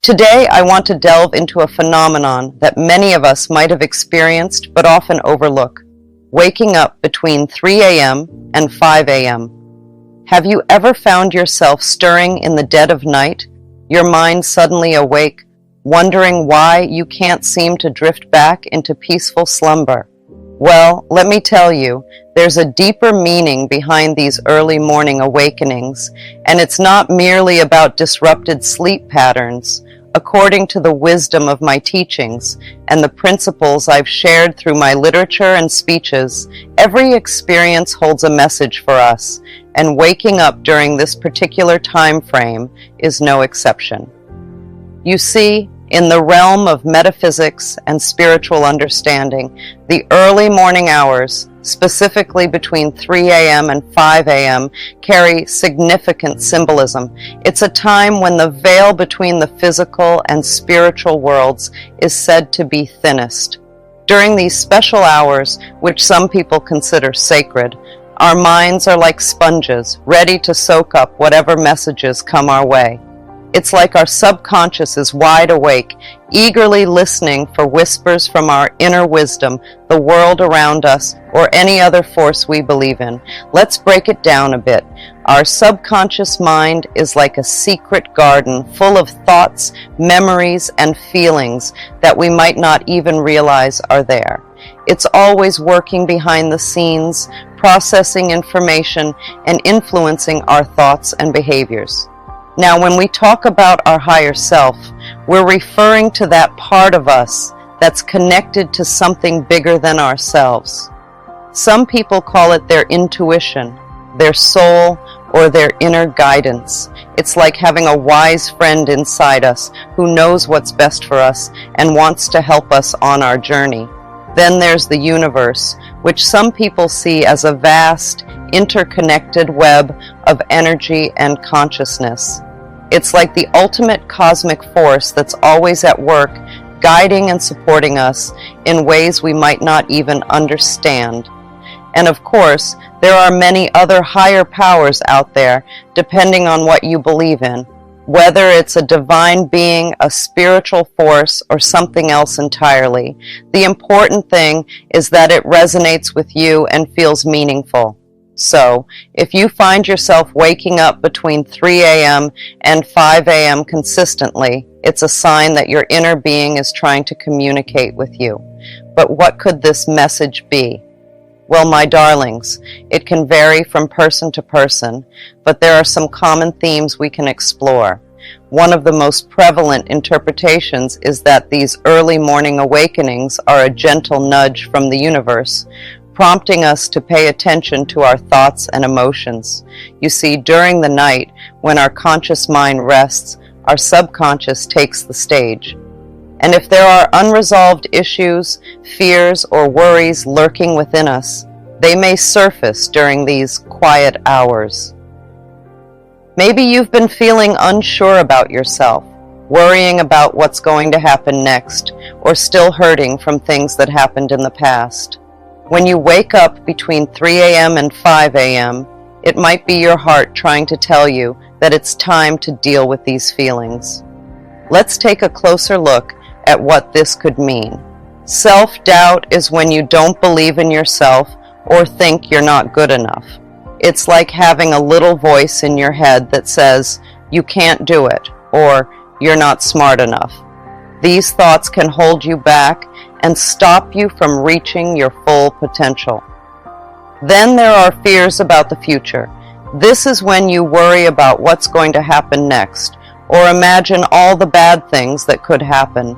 Today, I want to delve into a phenomenon that many of us might have experienced but often overlook: waking up between 3 a.m. and 5 a.m. Have you ever found yourself stirring in the dead of night, your mind suddenly awake, wondering why you can't seem to drift back into peaceful slumber? Well, let me tell you, there's a deeper meaning behind these early morning awakenings, and it's not merely about disrupted sleep patterns. According to the wisdom of my teachings and the principles I've shared through my literature and speeches, every experience holds a message for us, and waking up during this particular time frame is no exception. You see, in the realm of metaphysics and spiritual understanding, the early morning hours, specifically between 3 a.m. and 5 a.m., carry significant symbolism. It's a time when the veil between the physical and spiritual worlds is said to be thinnest. During these special hours, which some people consider sacred, our minds are like sponges, ready to soak up whatever messages come our way. It's like our subconscious is wide awake, eagerly listening for whispers from our inner wisdom, the world around us, or any other force we believe in. Let's break it down a bit. Our subconscious mind is like a secret garden full of thoughts, memories, and feelings that we might not even realize are there. It's always working behind the scenes, processing information, and influencing our thoughts and behaviors. Now, when we talk about our higher self, we're referring to that part of us that's connected to something bigger than ourselves. Some people call it their intuition, their soul, or their inner guidance. It's like having a wise friend inside us who knows what's best for us and wants to help us on our journey. Then there's the universe, which some people see as a vast, interconnected web of energy and consciousness. It's like the ultimate cosmic force that's always at work, guiding and supporting us in ways we might not even understand. And of course, there are many other higher powers out there, depending on what you believe in, whether it's a divine being, a spiritual force, or something else entirely. The important thing is that it resonates with you and feels meaningful. So, if you find yourself waking up between 3 a.m. and 5 a.m. consistently, it's a sign that your inner being is trying to communicate with you. But what could this message be? Well, my darlings, it can vary from person to person, but there are some common themes we can explore. One of the most prevalent interpretations is that these early morning awakenings are a gentle nudge from the universe, prompting us to pay attention to our thoughts and emotions. You see, during the night, when our conscious mind rests, our subconscious takes the stage. And if there are unresolved issues, fears, or worries lurking within us, they may surface during these quiet hours. Maybe you've been feeling unsure about yourself, worrying about what's going to happen next, or still hurting from things that happened in the past. When you wake up between 3 a.m. and 5 a.m., it might be your heart trying to tell you that it's time to deal with these feelings. Let's take a closer look at what this could mean. Self-doubt is when you don't believe in yourself or think you're not good enough. It's like having a little voice in your head that says, "You can't do it," or "You're not smart enough." These thoughts can hold you back and stop you from reaching your full potential. Then there are fears about the future. This is when you worry about what's going to happen next, or imagine all the bad things that could happen.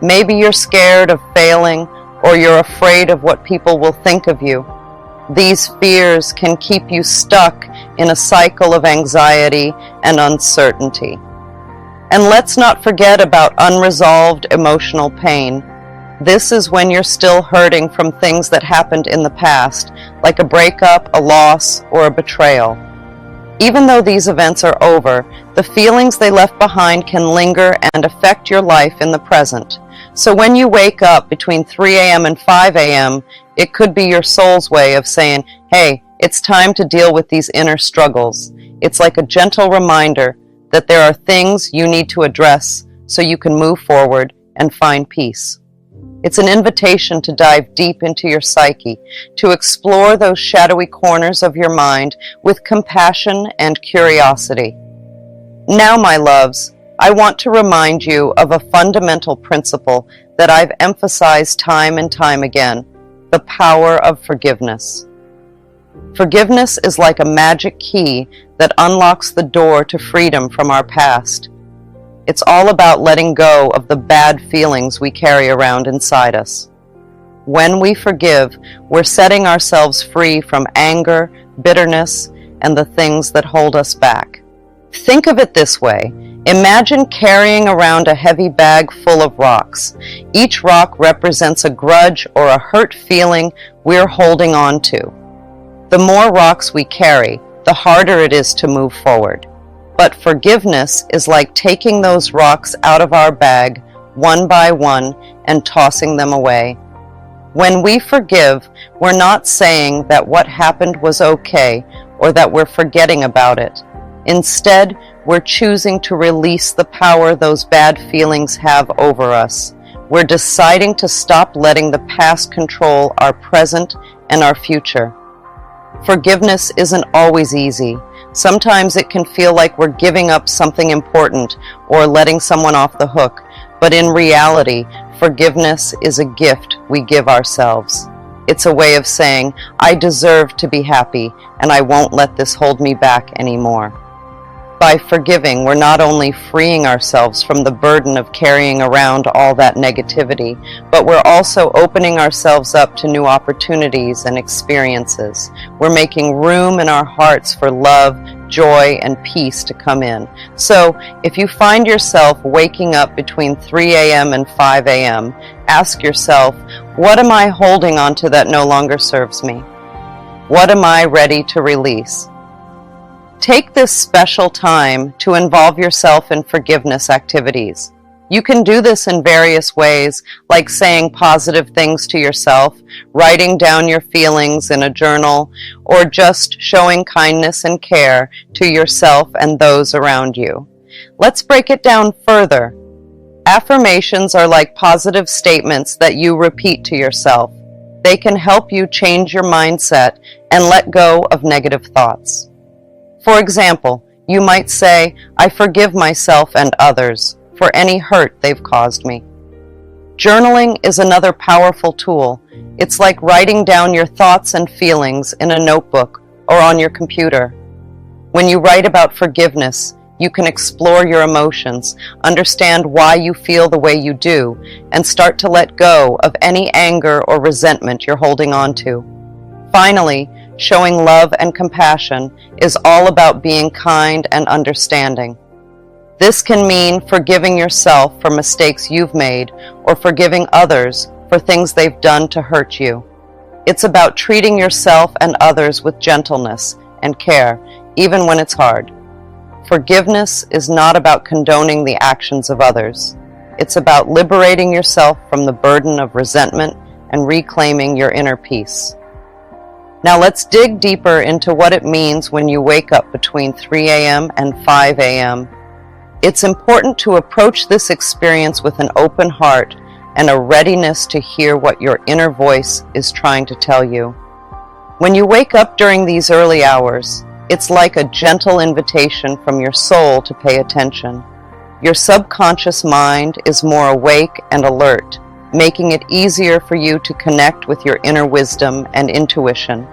Maybe you're scared of failing, or you're afraid of what people will think of you. These fears can keep you stuck in a cycle of anxiety and uncertainty. And let's not forget about unresolved emotional pain. This is when you're still hurting from things that happened in the past, like a breakup, a loss, or a betrayal. Even though these events are over, the feelings they left behind can linger and affect your life in the present. So when you wake up between 3 a.m. and 5 a.m., it could be your soul's way of saying, "Hey, it's time to deal with these inner struggles." It's like a gentle reminder that there are things you need to address so you can move forward and find peace. It's an invitation to dive deep into your psyche, to explore those shadowy corners of your mind with compassion and curiosity. Now, my loves, I want to remind you of a fundamental principle that I've emphasized time and time again: the power of forgiveness. Forgiveness is like a magic key that unlocks the door to freedom from our past. It's all about letting go of the bad feelings we carry around inside us. When we forgive, we're setting ourselves free from anger, bitterness, and the things that hold us back. Think of it this way. Imagine carrying around a heavy bag full of rocks. Each rock represents a grudge or a hurt feeling we're holding on to. The more rocks we carry, the harder it is to move forward. But forgiveness is like taking those rocks out of our bag one by one and tossing them away. When we forgive, we're not saying that what happened was okay or that we're forgetting about it. Instead, we're choosing to release the power those bad feelings have over us. We're deciding to stop letting the past control our present and our future. Forgiveness isn't always easy. Sometimes it can feel like we're giving up something important or letting someone off the hook, but in reality, forgiveness is a gift we give ourselves. It's a way of saying, I deserve to be happy, and I won't let this hold me back anymore. By forgiving, we're not only freeing ourselves from the burden of carrying around all that negativity, but we're also opening ourselves up to new opportunities and experiences. We're making room in our hearts for love, joy, and peace to come in. So, if you find yourself waking up between 3 a.m. and 5 a.m., ask yourself, what am I holding on to that no longer serves me? What am I ready to release? Take this special time to involve yourself in forgiveness activities. You can do this in various ways, like saying positive things to yourself, writing down your feelings in a journal, or just showing kindness and care to yourself and those around you. Let's break it down further. Affirmations are like positive statements that you repeat to yourself. They can help you change your mindset and let go of negative thoughts. For example, you might say, I forgive myself and others for any hurt they've caused me. Journaling is another powerful tool. It's like writing down your thoughts and feelings in a notebook or on your computer. When you write about forgiveness, you can explore your emotions, understand why you feel the way you do, and start to let go of any anger or resentment you're holding on to. Finally, showing love and compassion is all about being kind and understanding. This can mean forgiving yourself for mistakes you've made or forgiving others for things they've done to hurt you. It's about treating yourself and others with gentleness and care, even when it's hard. Forgiveness is not about condoning the actions of others. It's about liberating yourself from the burden of resentment and reclaiming your inner peace. Now let's dig deeper into what it means when you wake up between 3 a.m. and 5 a.m. It's important to approach this experience with an open heart and a readiness to hear what your inner voice is trying to tell you. When you wake up during these early hours, it's like a gentle invitation from your soul to pay attention. Your subconscious mind is more awake and alert, making it easier for you to connect with your inner wisdom and intuition.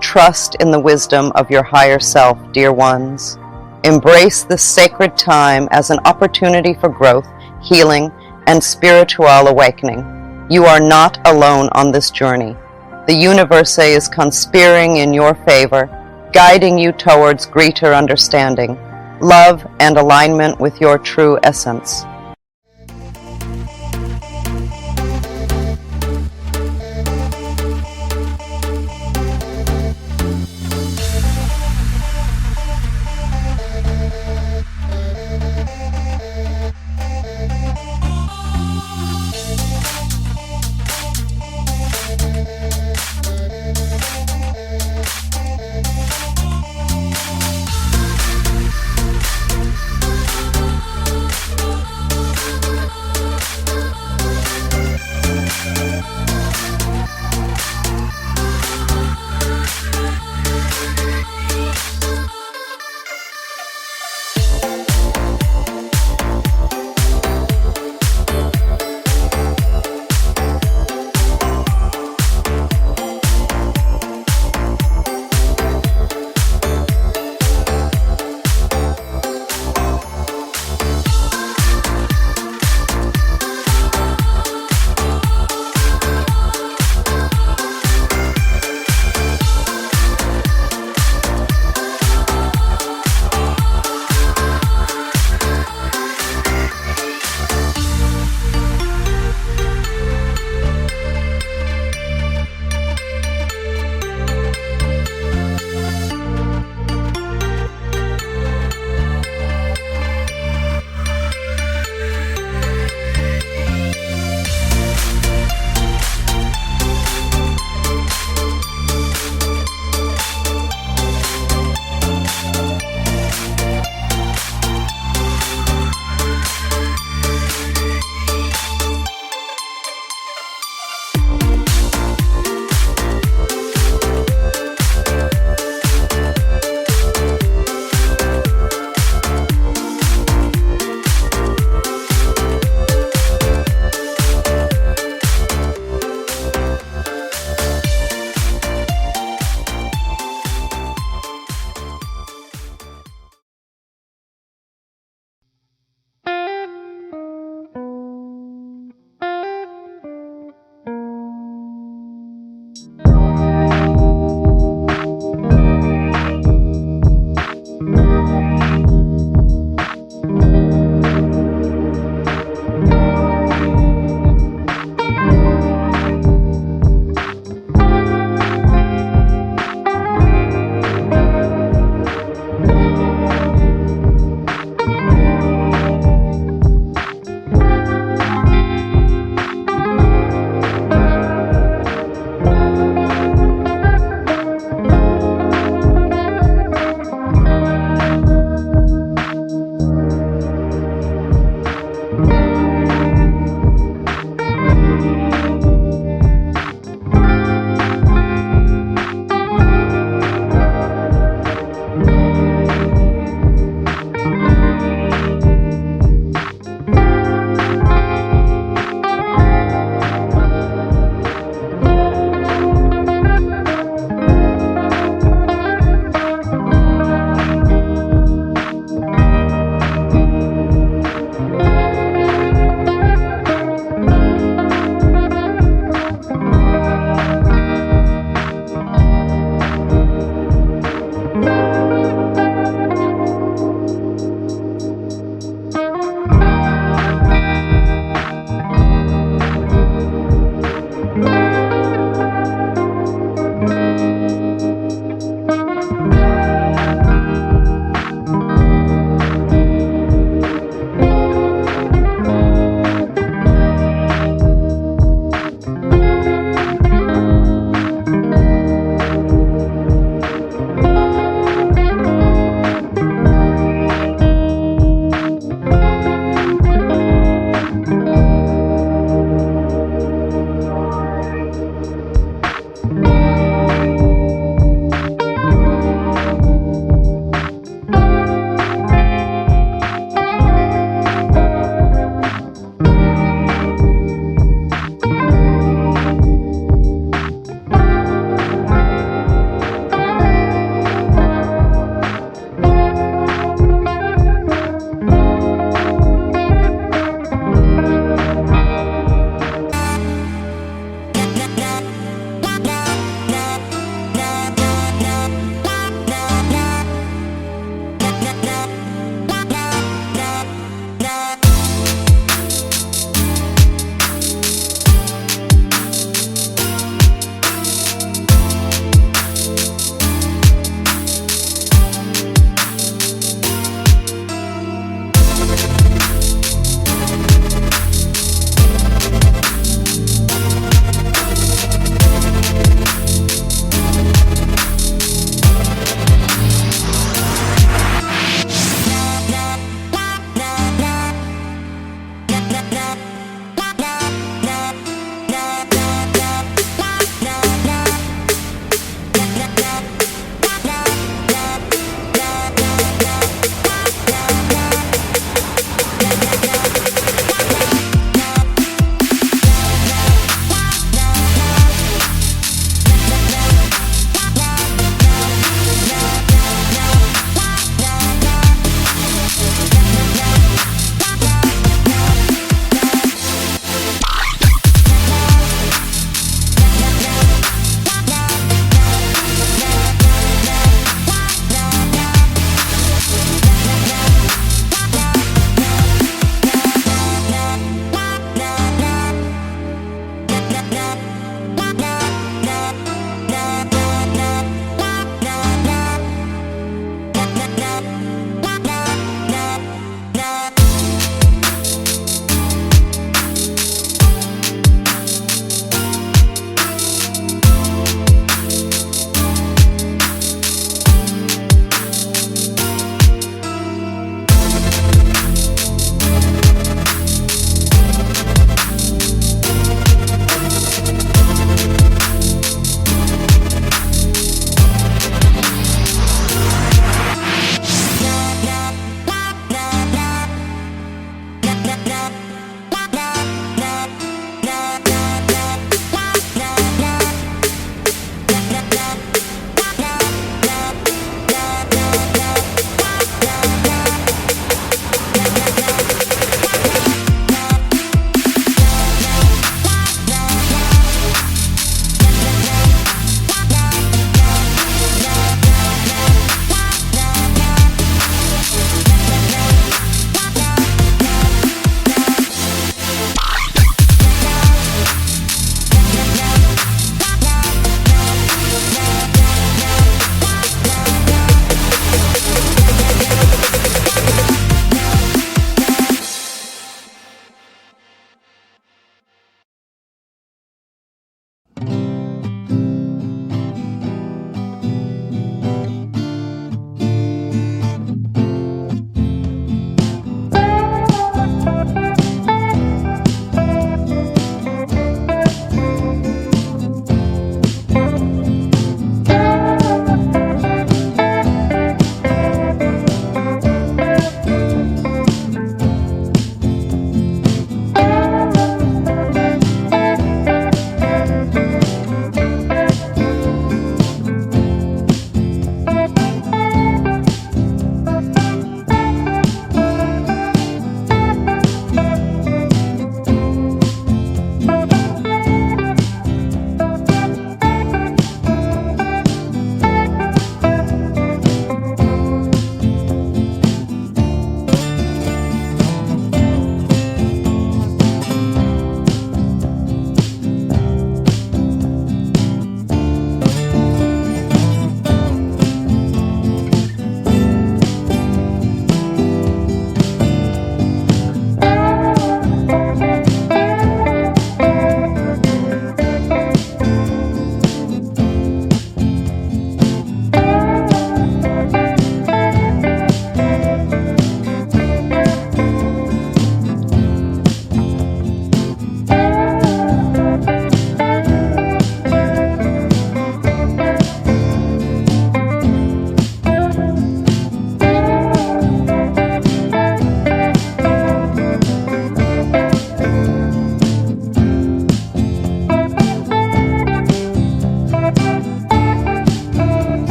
Trust in the wisdom of your higher self, dear ones. Embrace this sacred time as an opportunity for growth, healing, and spiritual awakening. You are not alone on this journey. The universe is conspiring in your favor, guiding you towards greater understanding, love, and alignment with your true essence.